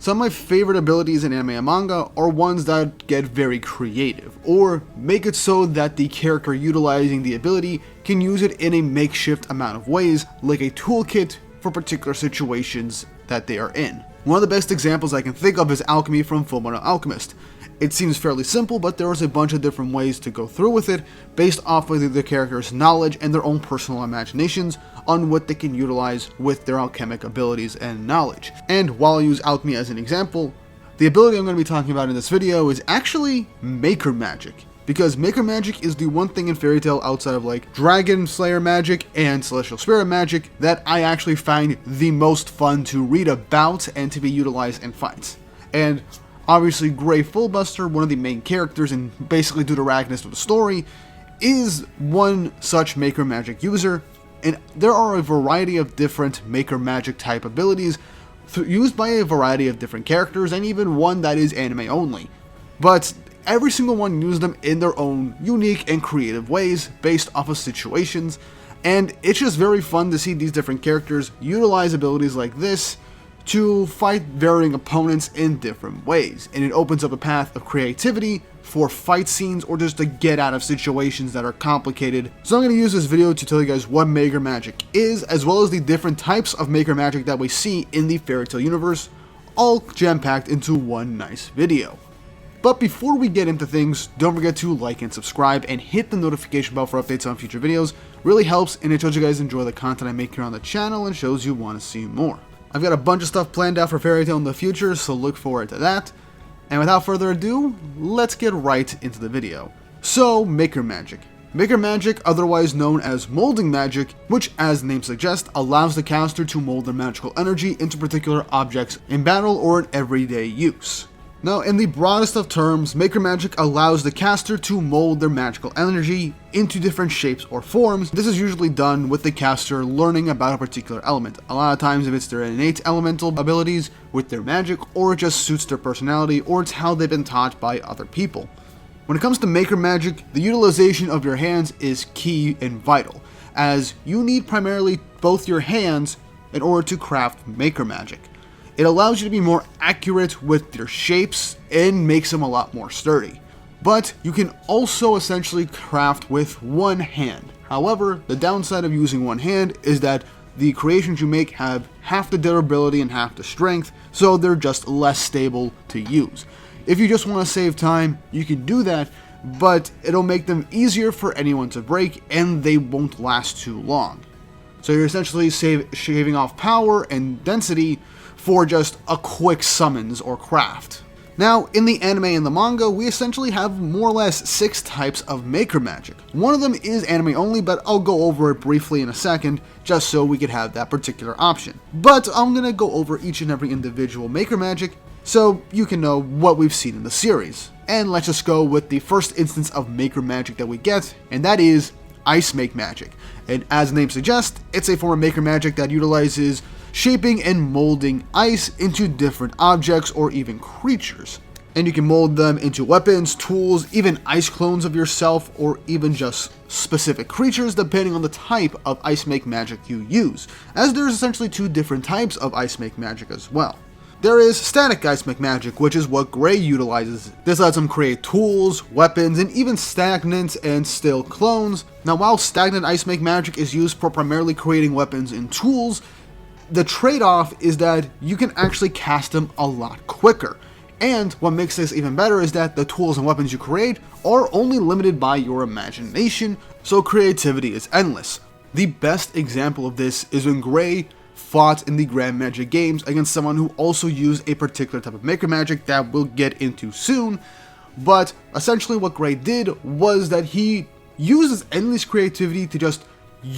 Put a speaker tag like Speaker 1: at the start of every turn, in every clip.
Speaker 1: Some of my favorite abilities in anime and manga are ones that get very creative, or make it so that the character utilizing the ability can use it in a makeshift amount of ways, like a toolkit for particular situations that they are in. One of the best examples I can think of is alchemy from Fullmetal Alchemist. It seems fairly simple, but there is a bunch of different ways to go through with it, based off of the character's knowledge and their own personal imaginations on what they can utilize with their alchemic abilities and knowledge. And while I use alchemy as an example, the ability I'm going to be talking about in this video is actually Maker Magic. Because Maker Magic is the one thing in Fairy Tail outside of like Dragon Slayer magic and Celestial Spirit magic that I actually find the most fun to read about and to be utilized in fights. And obviously, Grey Fullbuster, one of the main characters and basically the protagonist of the story, is one such Maker Magic user, and there are a variety of different Maker Magic type abilities used by a variety of different characters, and even one that is anime only. But every single one uses them in their own unique and creative ways based off of situations, and it's just very fun to see these different characters utilize abilities like this to fight varying opponents in different ways, and it opens up a path of creativity for fight scenes or just to get out of situations that are complicated. So I'm going to use this video to tell you guys what Maker Magic is, as well as the different types of Maker Magic that we see in the Fairy Tail universe, all jam-packed into one nice video. But before we get into things, don't forget to like and subscribe and hit the notification bell for updates on future videos. Really helps, and it shows you guys enjoy the content I make here on the channel and shows you want to see more. I've got a bunch of stuff planned out for Fairy Tail in the future, so look forward to that. And without further ado, let's get right into the video. So, Maker Magic. Maker Magic, otherwise known as Molding Magic, which as the name suggests, allows the caster to mold their magical energy into particular objects in battle or in everyday use. Now, in the broadest of terms, Maker Magic allows the caster to mold their magical energy into different shapes or forms. This is usually done with the caster learning about a particular element. A lot of times if it's their innate elemental abilities with their magic, or it just suits their personality, or it's how they've been taught by other people. When it comes to Maker Magic, the utilization of your hands is key and vital, as you need primarily both your hands in order to craft Maker Magic. It allows you to be more accurate with your shapes and makes them a lot more sturdy. But you can also essentially craft with one hand. However, the downside of using one hand is that the creations you make have half the durability and half the strength, so they're just less stable to use. If you just want to save time, you can do that, but it'll make them easier for anyone to break and they won't last too long. So you're essentially shaving off power and density for just a quick summons or craft. Now, in the anime and the manga, we essentially have more or less 6 types of Maker Magic. One of them is anime only, but I'll go over it briefly in a second, just so we could have that particular option. But I'm gonna go over each and every individual Maker Magic, so you can know what we've seen in the series. And let's just go with the first instance of Maker Magic that we get, and that is Ice Make Magic. And as the name suggests, it's a form of Maker Magic that utilizes shaping and molding ice into different objects or even creatures. And you can mold them into weapons, tools, even ice clones of yourself, or even just specific creatures depending on the type of Ice Make Magic you use, as there's essentially 2 different types of Ice Make Magic as well. There is Static Ice Make Magic, which is what Grey utilizes. This lets him create tools, weapons, and even stagnant and still clones. Now, while Stagnant Ice Make Magic is used for primarily creating weapons and tools, the trade-off is that you can actually cast them a lot quicker. And what makes this even better is that the tools and weapons you create are only limited by your imagination, so creativity is endless. The best example of this is when Grey fought in the Grand Magic games against someone who also used a particular type of Maker Magic that we'll get into soon. But essentially what Grey did was that he uses endless creativity to just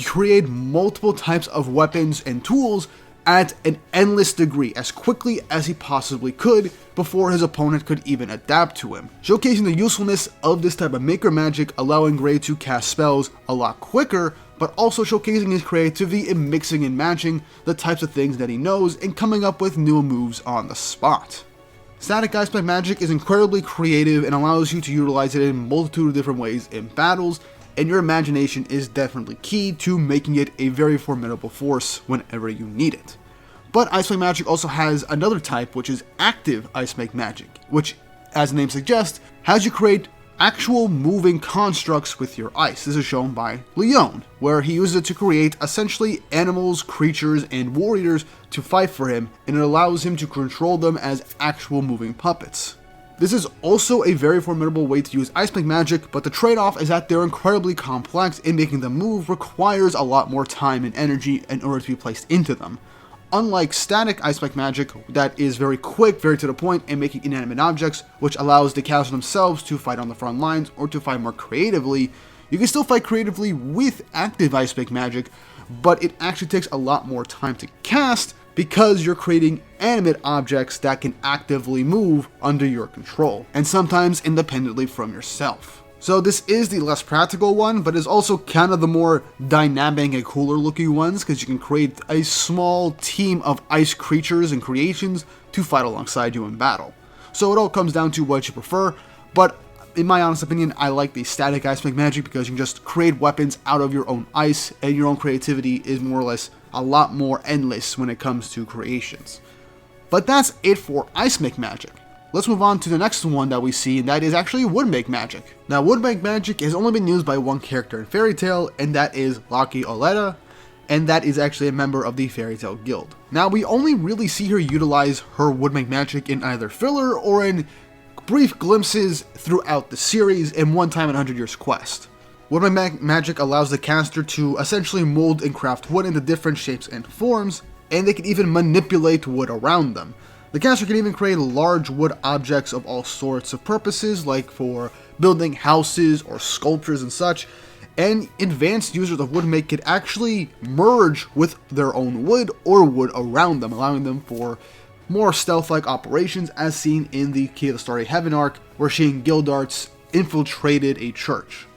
Speaker 1: create multiple types of weapons and tools at an endless degree as quickly as he possibly could before his opponent could even adapt to him, showcasing the usefulness of this type of Maker Magic, allowing Grey to cast spells a lot quicker, but also showcasing his creativity in mixing and matching the types of things that he knows and coming up with new moves on the spot. Static Ice Make Magic is incredibly creative and allows you to utilize it in a multitude of different ways in battles, and your imagination is definitely key to making it a very formidable force whenever you need it. But Ice Make Magic also has another type, which is active Ice Make Magic, which, as the name suggests, has you create actual moving constructs with your ice. This is shown by Leon, where he uses it to create essentially animals, creatures, and warriors to fight for him, and it allows him to control them as actual moving puppets. This is also a very formidable way to use Ice Make Magic, but the trade-off is that they're incredibly complex, and making them move requires a lot more time and energy in order to be placed into them. Unlike static Ice Make Magic, that is very quick, very to the point, and making inanimate objects, which allows the casters themselves to fight on the front lines or to fight more creatively, you can still fight creatively with active Ice Make Magic, but it actually takes a lot more time to cast because you're creating animate objects that can actively move under your control, and sometimes independently from yourself. So this is the less practical one, but is also kind of the more dynamic and cooler looking ones, because you can create a small team of ice creatures and creations to fight alongside you in battle. So it all comes down to what you prefer, but in my honest opinion, I like the static Ice Make Magic because you can just create weapons out of your own ice, and your own creativity is more or less a lot more endless when it comes to creations. But that's it for Ice Make Magic. Let's move on to the next one that we see, and that is actually Wood Make Magic. Now, Wood Make Magic has only been used by one character in Fairy Tail, and that is Lucky Oleta, and that is actually a member of the Fairy Tail Guild. Now, we only really see her utilize her Wood Make Magic in either filler or in brief glimpses throughout the series and one time in 100 Years Quest. Wood Make Magic allows the caster to essentially mold and craft wood into different shapes and forms, and they can even manipulate wood around them. The caster can even create large wood objects of all sorts of purposes, like for building houses or sculptures and such, and advanced users of Wood Make can actually merge with their own wood or wood around them, allowing them for more stealth-like operations as seen in the Key of the Starry Heaven arc, where she and Gildarts infiltrated a church.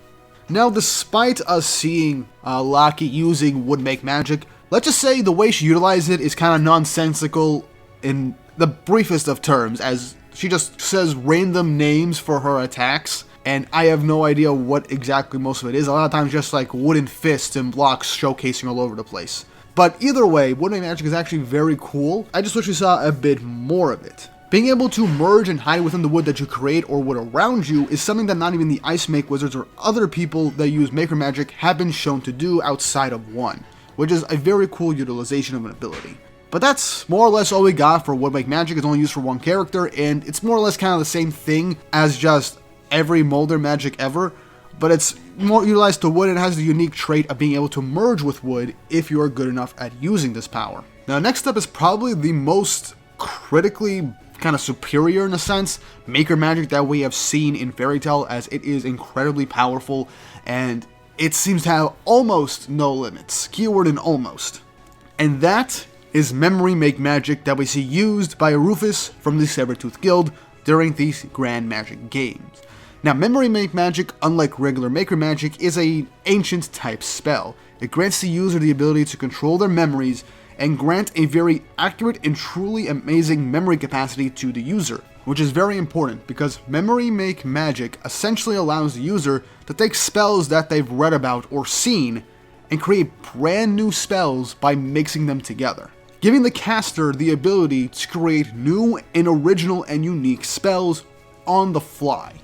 Speaker 1: Now, despite us seeing Lucky using Wood Make Magic, let's just say the way she utilizes it is kind of nonsensical in the briefest of terms, as she just says random names for her attacks, and I have no idea what exactly most of it is. A lot of times just like wooden fists and blocks showcasing all over the place. But either way, Wood Make Magic is actually very cool. I just wish we saw a bit more of it. Being able to merge and hide within the wood that you create or wood around you is something that not even the Ice Make Wizards or other people that use Maker Magic have been shown to do outside of one, which is a very cool utilization of an ability. But that's more or less all we got for Wood Make Magic. It's only used for one character, and it's more or less kind of the same thing as just every Molder magic ever, but it's more utilized to wood and has the unique trait of being able to merge with wood if you are good enough at using this power. Now, next up is probably the most critically kind of superior, in a sense, Maker Magic that we have seen in Fairy Tail, as it is incredibly powerful, and it seems to have almost no limits. Keyword in almost. And that is Memory Make Magic that we see used by Rufus from the Sabertooth Guild during these Grand Magic games. Now, Memory Make Magic, unlike regular Maker Magic, is an ancient type spell. It grants the user the ability to control their memories and grant a very accurate and truly amazing memory capacity to the user, which is very important because Memory Make Magic essentially allows the user to take spells that they've read about or seen and create brand new spells by mixing them together, giving the caster the ability to create new and original and unique spells on the fly.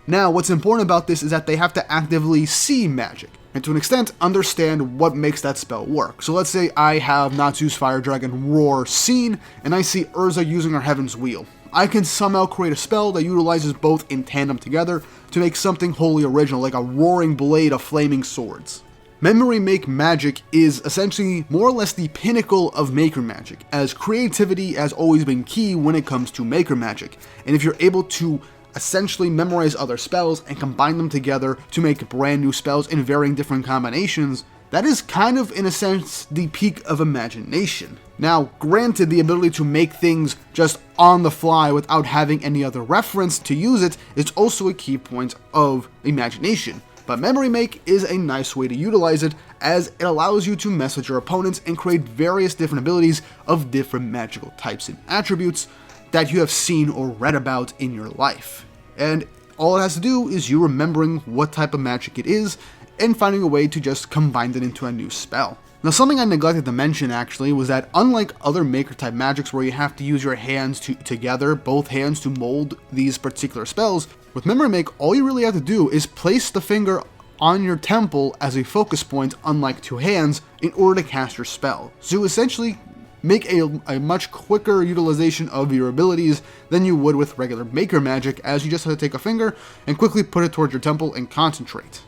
Speaker 1: Now, what's important about this is that they have to actively see magic, and to an extent understand what makes that spell work. So let's say I have Natsu's Fire Dragon Roar seen, and I see Urza using her Heaven's Wheel. I can somehow create a spell that utilizes both in tandem together to make something wholly original, like a roaring blade of flaming swords. Memory Make Magic is essentially more or less the pinnacle of Maker Magic, as creativity has always been key when it comes to Maker Magic, and if you're able to essentially memorize other spells and combine them together to make brand new spells in varying different combinations, that is kind of, in a sense, the peak of imagination. Now, granted, the ability to make things just on the fly without having any other reference to use it is also a key point of imagination, but Memory Make is a nice way to utilize it, as it allows you to mess with your opponents and create various different abilities of different magical types and attributes that you have seen or read about in your life. And all it has to do is you remembering what type of magic it is and finding a way to just combine it into a new spell. Now, something I neglected to mention actually was that unlike other maker type magics where you have to use your hands together, both hands, to mold these particular spells, with Memory Make, all you really have to do is place the finger on your temple as a focus point, unlike two hands, in order to cast your spell. So essentially make a much quicker utilization of your abilities than you would with regular maker magic, as you just have to take a finger and quickly put it towards your temple and concentrate.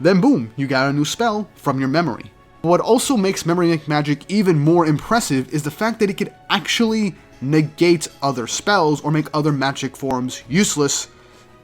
Speaker 1: Then boom, you got a new spell from your memory. What also makes Memory Make magic even more impressive is the fact that it can actually negate other spells or make other magic forms useless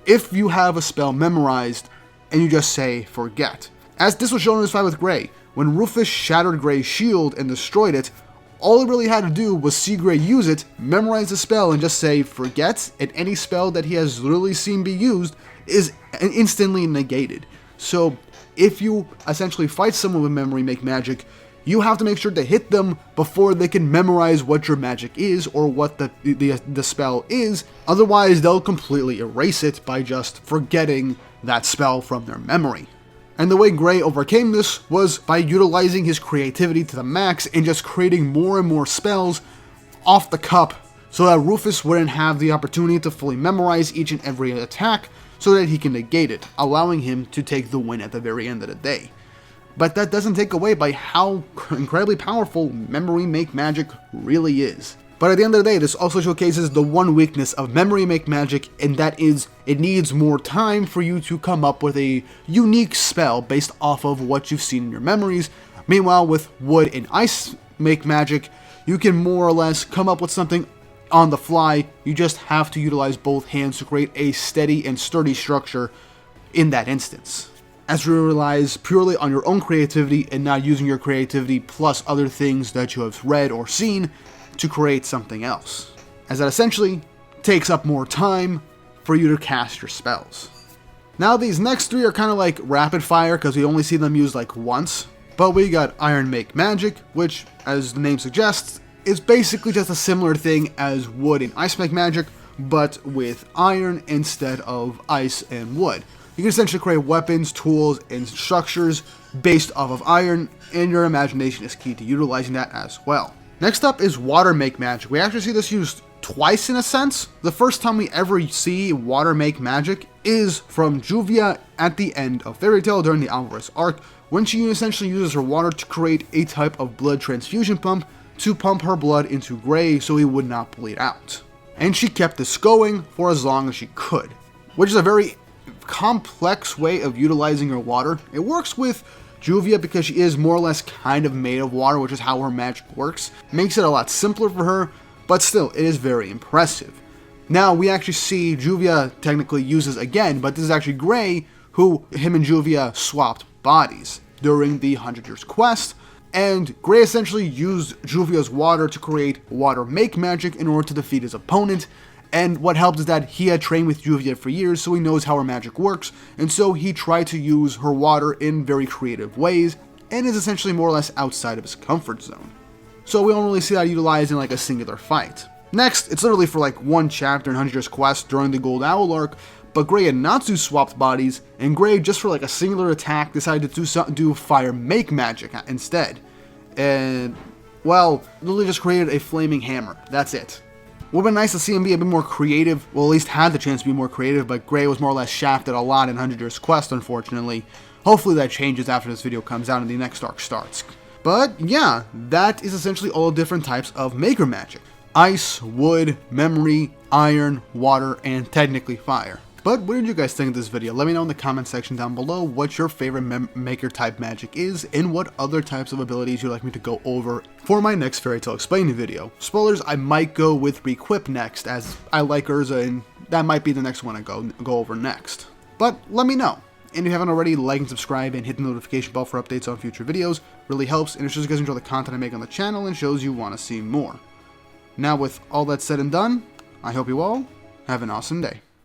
Speaker 1: if you have a spell memorized and you just say forget. As this was shown in this fight with Gray, when Rufus shattered Gray's shield and destroyed it, all he really had to do was see Gray use it, memorize the spell, and just say forget, and any spell that he has literally seen be used is instantly negated. So if you essentially fight someone with Memory Make magic, you have to make sure to hit them before they can memorize what your magic is or what the spell is. Otherwise, they'll completely erase it by just forgetting that spell from their memory. And the way Gray overcame this was by utilizing his creativity to the max and just creating more and more spells off the cup so that Rufus wouldn't have the opportunity to fully memorize each and every attack so that he can negate it, allowing him to take the win at the very end of the day. But that doesn't take away by how incredibly powerful Memory Make magic really is. But at the end of the day, this also showcases the one weakness of Memory Make magic, and that is it needs more time for you to come up with a unique spell based off of what you've seen in your memories. Meanwhile, with Wood and Ice Make magic, you can more or less come up with something on the fly. You just have to utilize both hands to create a steady and sturdy structure in that instance, as you relies purely on your own creativity and not using your creativity plus other things that you have read or seen to create something else, as that essentially takes up more time for you to cast your spells. Now these next three are kind of like rapid fire because we only see them used like once, but we got Iron Make magic, which, as the name suggests, is basically just a similar thing as Wood and Ice Make magic, but with iron instead of ice and wood. You can essentially create weapons, tools, and structures based off of iron, and your imagination is key to utilizing that as well. Next up is Water Make magic. We actually see this used twice in a sense. The first time we ever see Water Make magic is from Juvia at the end of Fairy Tail during the Alvarez arc, when she essentially uses her water to create a type of blood transfusion pump to pump her blood into Gray so he would not bleed out. And she kept this going for as long as she could, which is a very complex way of utilizing her water. It works with Juvia because she is more or less kind of made of water, which is how her magic works. Makes it a lot simpler for her, but still, it is very impressive. Now, we actually see Juvia technically uses again, but this is actually Gray, who him and Juvia swapped bodies during the 100 Years quest, and Gray essentially used Juvia's water to create Water Make magic in order to defeat his opponent. And what helped is that he had trained with Juvia for years, so he knows how her magic works, and so he tried to use her water in very creative ways, and is essentially more or less outside of his comfort zone. So we don't really see that utilized in like a singular fight. Next, it's literally for like one chapter in 100 Years quest during the Gold Owl arc, but Gray and Natsu swapped bodies, and Gray, just for like a singular attack, decided to do Fire Make magic instead. And, well, literally just created a flaming hammer. That's it. Would have been nice to see him be a bit more creative, well, at least had the chance to be more creative, but Gray was more or less shafted a lot in 100 Years quest, unfortunately. Hopefully that changes after this video comes out and the next arc starts. But yeah, that is essentially all different types of maker magic. Ice, wood, memory, iron, water, and technically fire. But what did you guys think of this video? Let me know in the comment section down below what your favorite maker type magic is and what other types of abilities you'd like me to go over for my next Fairy Tail Explained video. Spoilers, I might go with Requip next, as I like Urza and that might be the next one I go over next. But let me know. And if you haven't already, like and subscribe and hit the notification bell for updates on future videos. Really helps, and it shows you guys enjoy the content I make on the channel and shows you want to see more. Now with all that said and done, I hope you all have an awesome day.